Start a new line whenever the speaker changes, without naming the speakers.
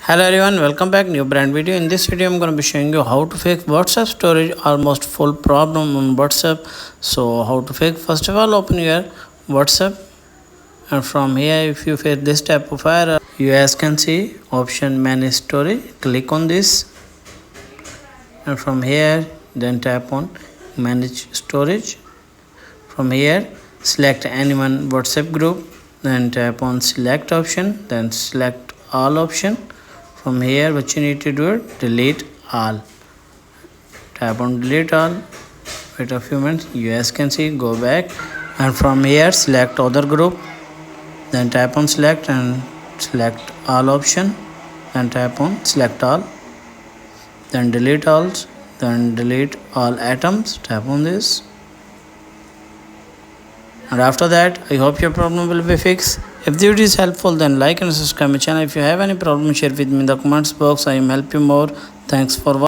Hello everyone, welcome back. New brand video. In this video, I'm going to be showing you how to fix WhatsApp storage almost full problem on WhatsApp. So how to fix? First of all, open your WhatsApp, and from here, if you face this type of error, you guys can see option manage storage. Click on this, and from here, then tap on manage storage. From here, select any one WhatsApp group, then tap on select option, then select all option. From here, what you need to do is delete all. Tap on delete all. Wait a few minutes. You guys can see, go back, and from here select other group, then tap on select and select all option, then tap on select all, then delete all, then delete all items. Tap on this, and after that, I hope your problem will be fixed. If the video is helpful, then like and subscribe my channel. If you have any problem, share with me in the comments box. I am help you more. Thanks for watching.